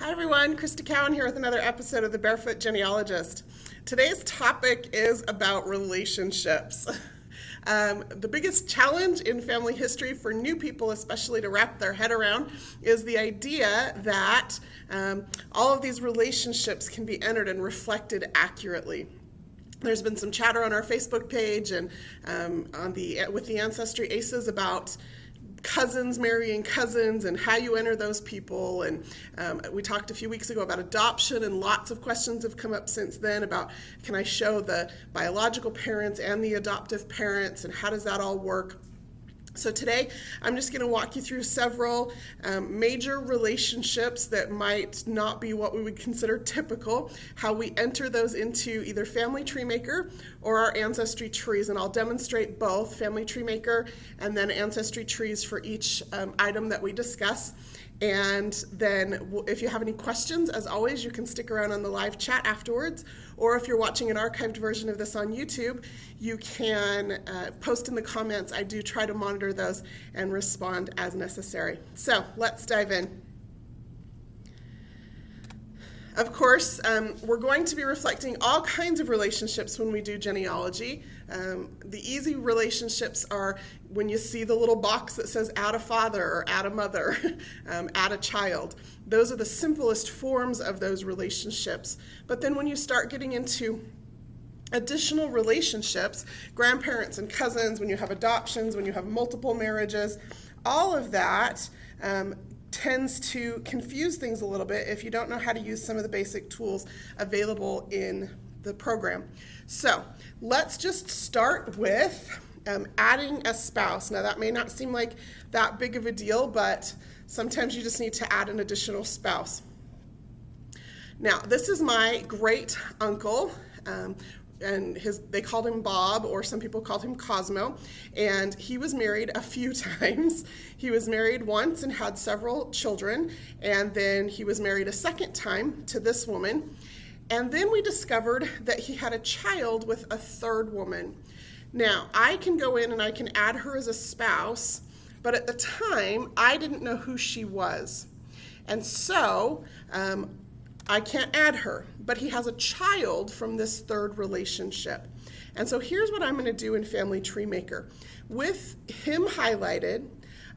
Hi everyone, Crista Cowan here with another episode of The Barefoot Genealogist. Today's topic is about relationships. The biggest challenge in family history for new people, especially to wrap their head around, is the idea that all of these relationships can be entered and reflected accurately. There's been some chatter on our Facebook page and with the Ancestry Aces about cousins marrying cousins and how you enter those people, and we talked a few weeks ago about adoption, and lots of questions have come up since then about, can I show the biological parents and the adoptive parents, and how does that all work? So today I'm just going to walk you through several major relationships that might not be what we would consider typical, how we enter those into either FamilyTree Maker or our Ancestry trees, and I'll demonstrate both FamilyTree Maker and then Ancestry trees for each item that we discuss. And then if you have any questions, as always, you can stick around on the live chat afterwards, or if you're watching an archived version of this on YouTube, you can post in the comments. I do try to monitor those and respond as necessary. So let's dive in. Of course, we're going to be reflecting all kinds of relationships when we do genealogy. The easy relationships are when you see the little box that says add a father or add a mother, add a child. Those are the simplest forms of those relationships. But then when you start getting into additional relationships, grandparents and cousins, when you have adoptions, when you have multiple marriages, all of that tends to confuse things a little bit if you don't know how to use some of the basic tools available in the program. So let's just start with adding a spouse. Now that may not seem like that big of a deal, but sometimes you just need to add an additional spouse. Now this is my great uncle, and they called him Bob, or some people called him Cosmo, and he was married a few times. He was married once and had several children, and then he was married a second time to this woman, and then we discovered that he had a child with a third woman. Now, I can go in and I can add her as a spouse, but at the time, I didn't know who she was, and so I can't add her, but he has a child from this third relationship. And so here's what I'm going to do in FamilyTree Maker. With him highlighted,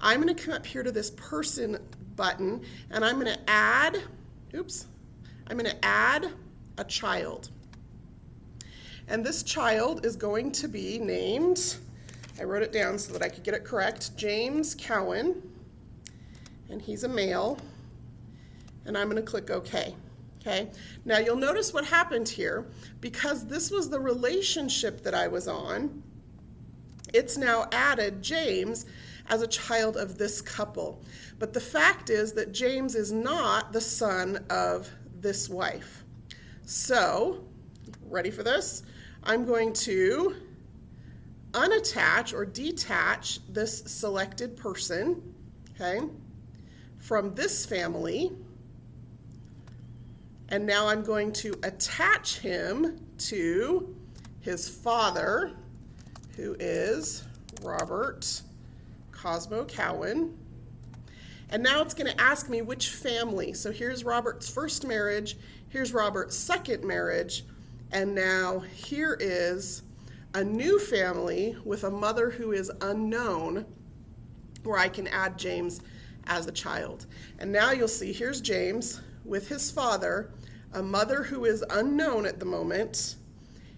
I'm going to come up here to this person button, and I'm going to add a child. And this child is going to be named, I wrote it down so that I could get it correct, James Cowan, and he's a male, and I'm going to click OK. Okay, now you'll notice what happened here. Because this was the relationship that I was on, it's now added James as a child of this couple. But the fact is that James is not the son of this wife. So, ready for this? I'm going to unattach or detach this selected person, okay, from this family. And now I'm going to attach him to his father, who is Robert Cosmo Cowan. And now it's going to ask me which family. So here's Robert's first marriage, here's Robert's second marriage, and now here is a new family with a mother who is unknown, where I can add James as a child. And now you'll see here's James with his father, a mother who is unknown at the moment,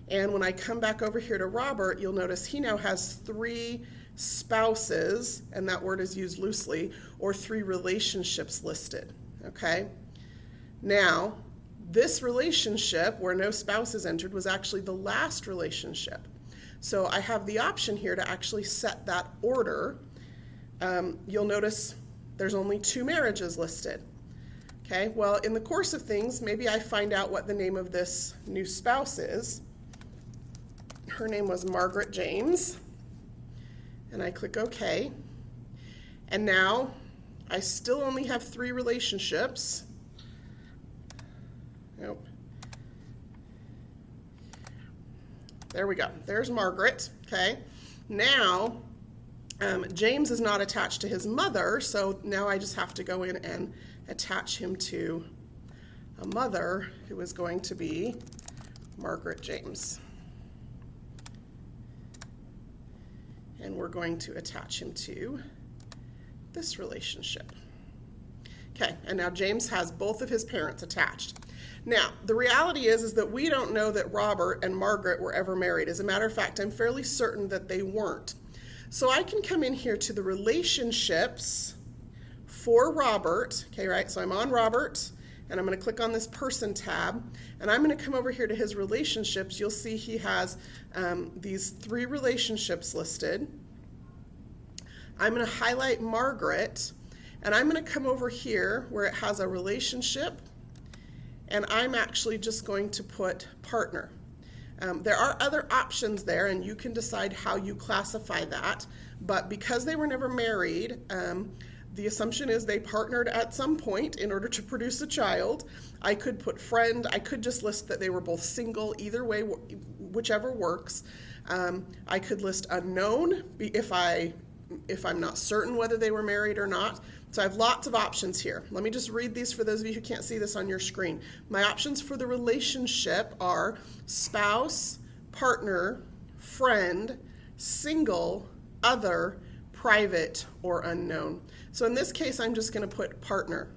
and when I come back over here to Robert, you'll notice he now has 3 spouses, and that word is used loosely, or 3 relationships listed, okay? Now, this relationship where no spouse is entered was actually the last relationship. So I have the option here to actually set that order. You'll notice there's only 2 marriages listed. Okay, well, in the course of things, maybe I find out what the name of this new spouse is. Her name was Margaret James, and I click OK. And now I still only have 3 relationships. Nope. There we go. There's Margaret. Okay. Now, James is not attached to his mother, so now I just have to go in and attach him to a mother who is going to be Margaret James. And we're going to attach him to this relationship. Okay, and now James has both of his parents attached. Now, the reality is that we don't know that Robert and Margaret were ever married. As a matter of fact, I'm fairly certain that they weren't. So I can come in here to the relationships for Robert, okay, right? So I'm on Robert, and I'm going to click on this person tab, and I'm going to come over here to his relationships. You'll see he has these 3 relationships listed. I'm going to highlight Margaret, and I'm going to come over here where it has a relationship, and I'm actually just going to put partner. There are other options there, and you can decide how you classify that, but because they were never married, the assumption is they partnered at some point in order to produce a child. I could put friend, I could just list that they were both single, either way, whichever works. I could list unknown if I'm not certain whether they were married or not. So I have lots of options here. Let me just read these for those of you who can't see this on your screen. My options for the relationship are spouse, partner, friend, single, other, private, or unknown. So in this case, I'm just going to put partner.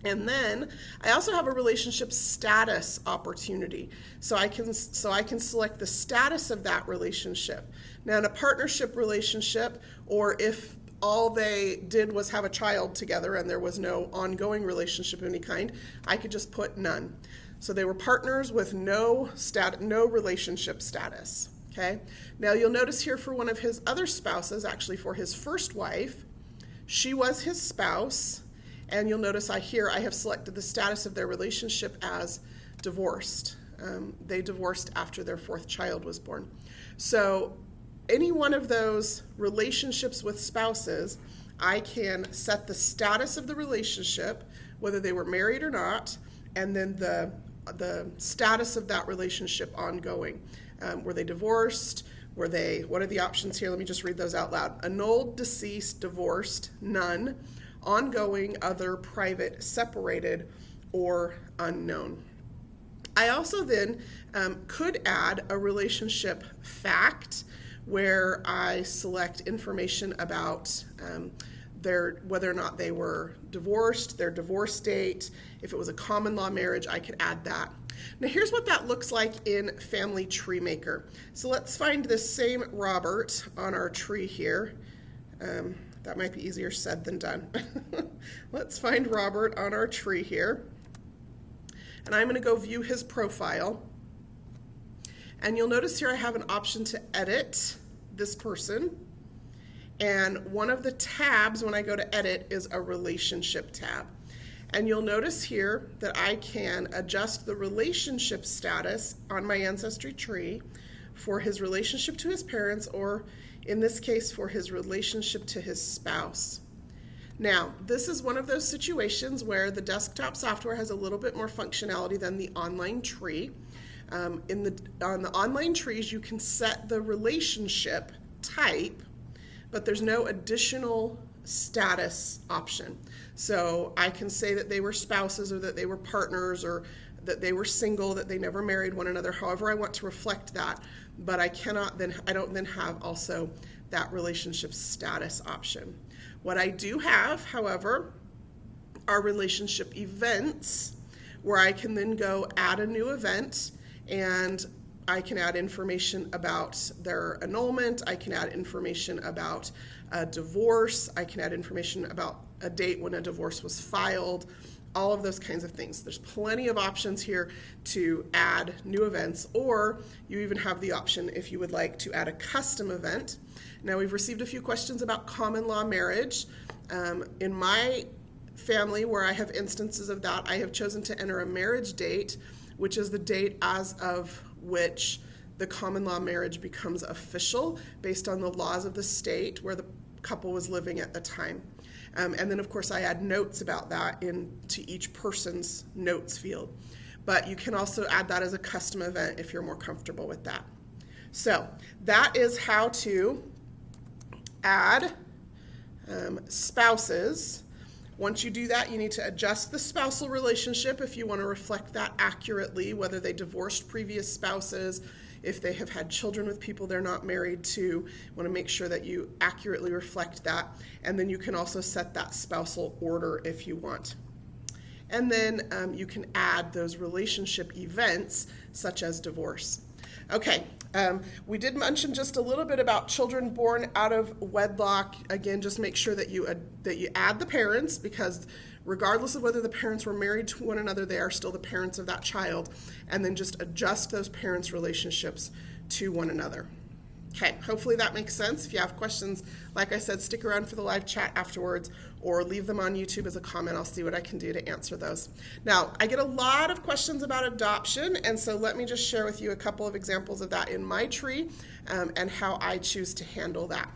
And then I also have a relationship status opportunity. So I can select the status of that relationship. Now in a partnership relationship, or if all they did was have a child together and there was no ongoing relationship of any kind, I could just put none. So they were partners with no relationship status. Okay. Now you'll notice here for one of his other spouses, actually for his first wife, she was his spouse, and you'll notice I have selected the status of their relationship as divorced. They divorced after their 4th child was born. So any one of those relationships with spouses, I can set the status of the relationship, whether they were married or not, and then the status of that relationship ongoing. Were they divorced? What are the options here? Let me just read those out loud. Annulled, deceased, divorced, none, ongoing, other, private, separated, or unknown. I also then could add a relationship fact where I select information about whether or not they were divorced, their divorce date. If it was a common law marriage, I could add that. Now here's what that looks like in FamilyTree Maker. So let's find this same Robert on our tree here. That might be easier said than done. Let's find Robert on our tree here. And I'm going to go view his profile. And you'll notice here I have an option to edit this person. And one of the tabs when I go to edit is a relationship tab. And you'll notice here that I can adjust the relationship status on my ancestry tree for his relationship to his parents, or in this case for his relationship to his spouse. Now, this is one of those situations where the desktop software has a little bit more functionality than the online tree. On the online trees, you can set the relationship type, but there's no additional status option. So I can say that they were spouses, or that they were partners, or that they were single, that they never married one another, however I want to reflect that, but I don't then have also that relationship status option. What I do have, however, are relationship events, where I can then go add a new event, and I can add information about their annulment, I can add information about a divorce, I can add information about a date when a divorce was filed, all of those kinds of things. There's plenty of options here to add new events, or you even have the option if you would like to add a custom event. Now, we've received a few questions about common law marriage. In my family, where I have instances of that, I have chosen to enter a marriage date, which is the date as of which the common law marriage becomes official based on the laws of the state where the couple was living at the time. And then, of course, I add notes about that into each person's notes field. But you can also add that as a custom event if you're more comfortable with that. So that is how to add spouses. Once you do that, you need to adjust the spousal relationship if you want to reflect that accurately, whether they divorced previous spouses, if they have had children with people they're not married to. You want to make sure that you accurately reflect that. And then you can also set that spousal order if you want. And then you can add those relationship events such as divorce. Okay, we did mention just a little bit about children born out of wedlock. Again, just make sure that you add the parents, because regardless of whether the parents were married to one another, they are still the parents of that child. And then just adjust those parents' relationships to one another. Okay, hopefully that makes sense. If you have questions, like I said, stick around for the live chat afterwards or leave them on YouTube as a comment. I'll see what I can do to answer those. Now, I get a lot of questions about adoption, and so let me just share with you a couple of examples of that in my tree and how I choose to handle that.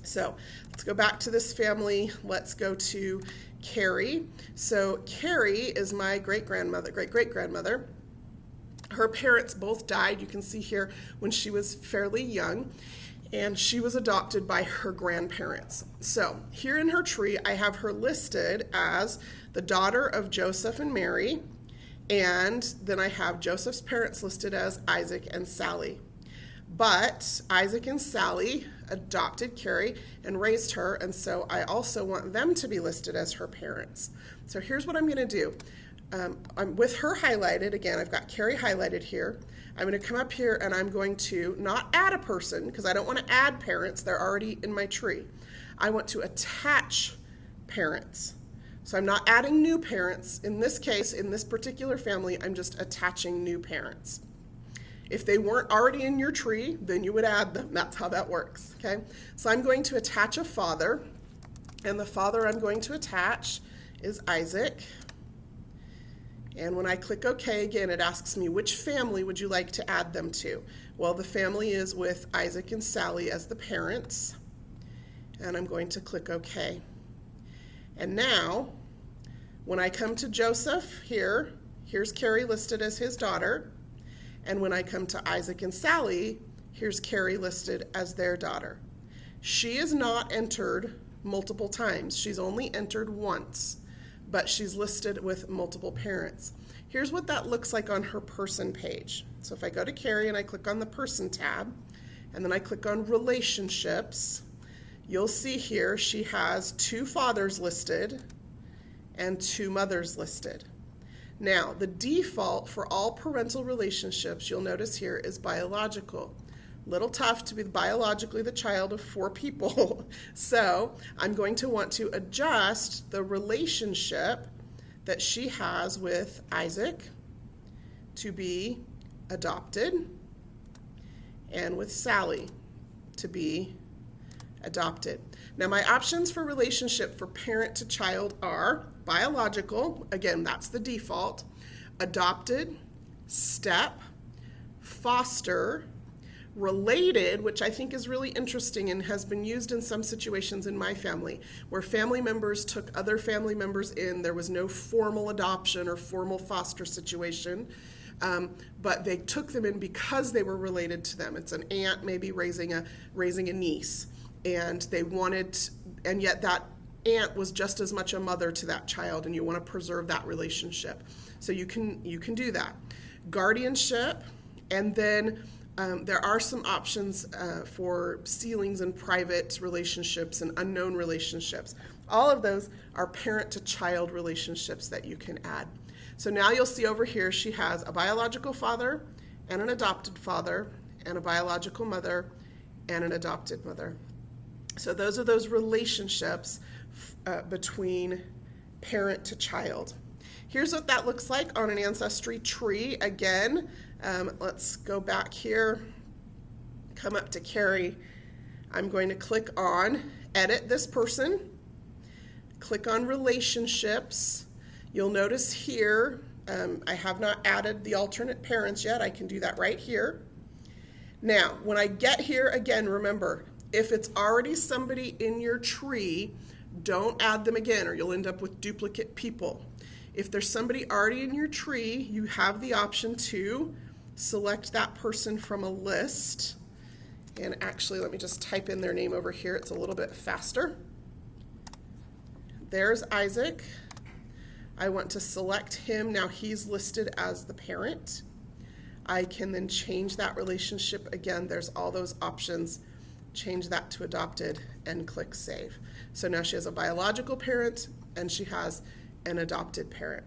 So let's go back to this family. Let's go to Carrie. So Carrie is my great-great-grandmother. Her parents both died, you can see here, when she was fairly young, and she was adopted by her grandparents. So here in her tree, I have her listed as the daughter of Joseph and Mary, and then I have Joseph's parents listed as Isaac and Sally. But Isaac and Sally adopted Carrie and raised her, and so I also want them to be listed as her parents. So here's what I'm going to do. I'm with her highlighted. Again, I've got Carrie highlighted here. I'm going to come up here and I'm going to not add a person, because I don't want to add parents. They're already in my tree. I want to attach parents. So I'm not adding new parents. In this case, in this particular family, I'm just attaching new parents. If they weren't already in your tree, then you would add them. That's how that works, okay? So I'm going to attach a father, and the father I'm going to attach is Isaac. And when I click OK, again, it asks me, which family would you like to add them to? Well, the family is with Isaac and Sally as the parents. And I'm going to click OK. And now, when I come to Joseph here, here's Carrie listed as his daughter. And when I come to Isaac and Sally, here's Carrie listed as their daughter. She is not entered multiple times. She's only entered once, but she's listed with multiple parents. Here's what that looks like on her person page. So if I go to Carrie and I click on the person tab, and then I click on relationships, you'll see here she has 2 fathers listed and 2 mothers listed. Now, the default for all parental relationships, you'll notice here, is biological. Little tough to be biologically the child of 4 people. So I'm going to want to adjust the relationship that she has with Isaac to be adopted, and with Sally to be adopted. Now, my options for relationship for parent to child are biological, again, that's the default, adopted, step, foster, related, which I think is really interesting and has been used in some situations in my family, where family members took other family members in. There was no formal adoption or formal foster situation, but they took them in because they were related to them. It's an aunt maybe raising a niece, and they wanted, and yet that aunt was just as much a mother to that child, and you want to preserve that relationship. So you can do that. Guardianship, and then there are some options for sealings and private relationships and unknown relationships. All of those are parent-to-child relationships that you can add. So now you'll see over here she has a biological father and an adopted father and a biological mother and an adopted mother. So those are those relationships between parent to child. Here's what that looks like on an ancestry tree. Again, let's go back here, come up to Carrie. I'm going to click on edit this person, click on relationships. You'll notice here, I have not added the alternate parents yet. I can do that right here. Now, when I get here, again, remember, if it's already somebody in your tree, don't add them again or you'll end up with duplicate people. If there's somebody already in your tree, you have the option to select that person from a list. And actually, let me just type in their name over here. It's a little bit faster. there's Isaac. I want to select him. Now he's listed as the parent. I can then change that relationship. Again, there's all those options. Change that to adopted and click save. So now she has a biological parent and she has an adopted parent.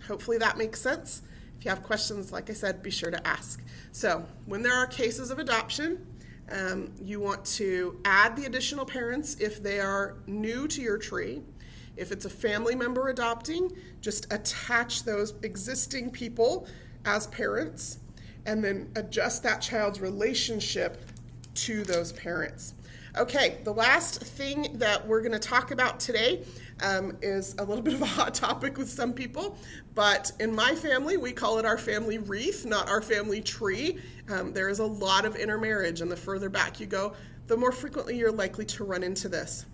Hopefully that makes sense. If you have questions, like I said, be sure to ask. So when there are cases of adoption, you want to add the additional parents if they are new to your tree. If it's a family member adopting, just attach those existing people as parents and then adjust that child's relationship to those parents. Okay, the last thing that we're going to talk about today is a little bit of a hot topic with some people, but in my family, we call it our family wreath, not our family tree. There is a lot of intermarriage, and the further back you go, the more frequently you're likely to run into this.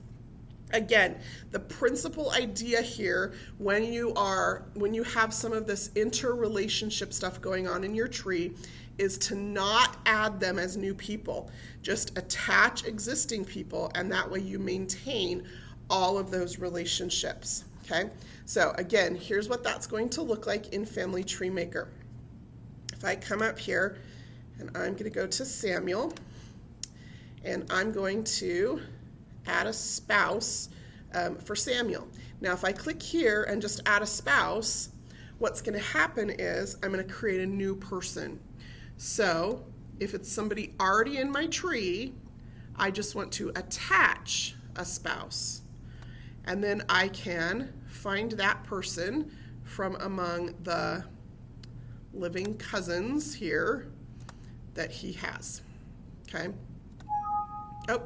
Again, the principal idea here, when you have some of this interrelationship stuff going on in your tree, is to not add them as new people. Just attach existing people, and that way you maintain all of those relationships. Okay? So again, here's what that's going to look like in FamilyTree Maker. If I come up here, and I'm going to go to Samuel, and I'm going to add a spouse for Samuel. Now if I click here and just add a spouse, what's going to happen is I'm going to create a new person. So if it's somebody already in my tree, I just want to attach a spouse. And then I can find that person from among the living cousins here that he has. Okay. Oh,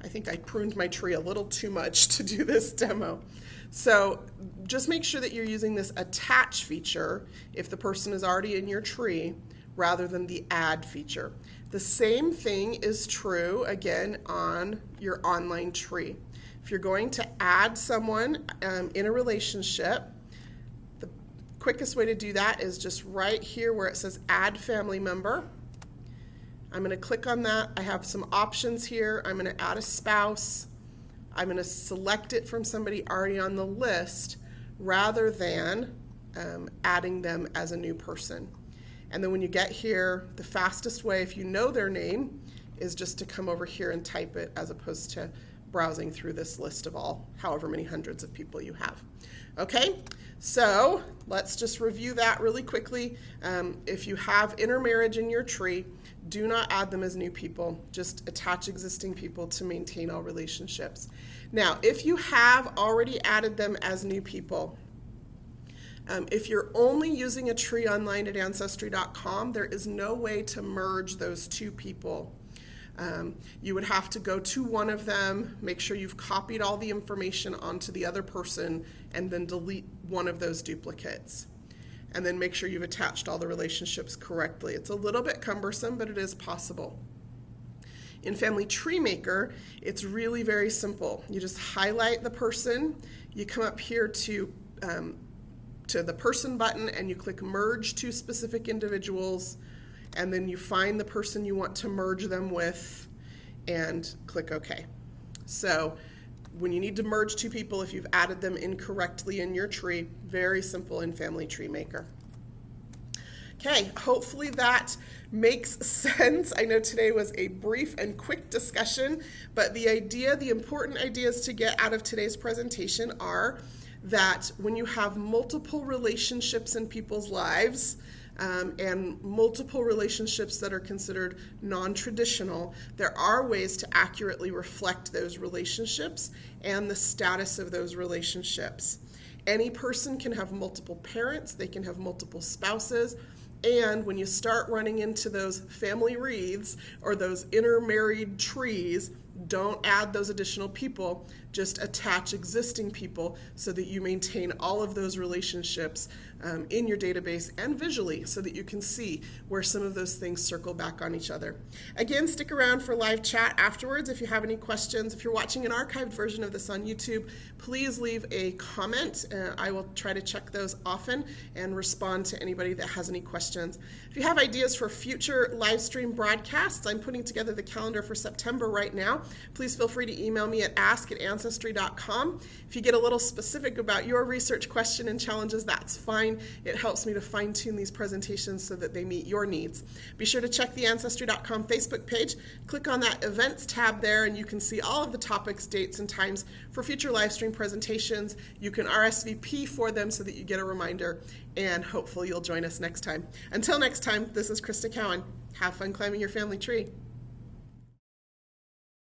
I think I pruned my tree a little too much to do this demo. So just make sure that you're using this attach feature if the person is already in your tree rather than the add feature. The same thing is true, again, on your online tree. If you're going to add someone in a relationship, the quickest way to do that is just right here where it says add family member. I'm going to click on that. I have some options here. I'm going to add a spouse. I'm going to select it from somebody already on the list rather than adding them as a new person. And then when you get here, the fastest way, if you know their name, is just to come over here and type it as opposed to browsing through this list of all however many hundreds of people you have. Okay, so let's just review that really quickly. If you have intermarriage in your tree, do not add them as new people. Just attach existing people to maintain all relationships. Now, if you have already added them as new people, if you're only using a tree online at Ancestry.com, there is no way to merge those two people. You would have to go to one of them, make sure you've copied all the information onto the other person, and then delete one of those duplicates. And then make sure you've attached all the relationships correctly. It's a little bit cumbersome, but it is possible. In FamilyTree Maker, it's really very simple. You just highlight the person, you come up here to the person button, and you click merge to specific individuals, and then you find the person you want to merge them with and click OK. So when you need to merge two people, if you've added them incorrectly in your tree, very simple in FamilyTree Maker. Okay, hopefully that makes sense. I know today was a brief and quick discussion, but the important ideas to get out of today's presentation are that when you have multiple relationships in people's lives, and multiple relationships that are considered non-traditional, there are ways to accurately reflect those relationships and the status of those relationships. Any person can have multiple parents, they can have multiple spouses, and when you start running into those family wreaths or those intermarried trees, don't add those additional people, just attach existing people so that you maintain all of those relationships in your database and visually so that you can see where some of those things circle back on each other. Again, stick around for live chat afterwards if you have any questions. If you're watching an archived version of this on YouTube, please leave a comment. I will try to check those often and respond to anybody that has any questions. If you have ideas for future live stream broadcasts, I'm putting together the calendar for September right now. please feel free to email me at ask@ancestry.com. If you get a little specific about your research question and challenges, that's fine. It helps me to fine-tune these presentations so that they meet your needs. Be sure to check the Ancestry.com Facebook page. Click on that events tab there and you can see all of the topics, dates, and times for future live stream presentations. You can RSVP for them so that you get a reminder, and hopefully you'll join us next time. Until next time, this is Crista Cowan. Have fun climbing your family tree.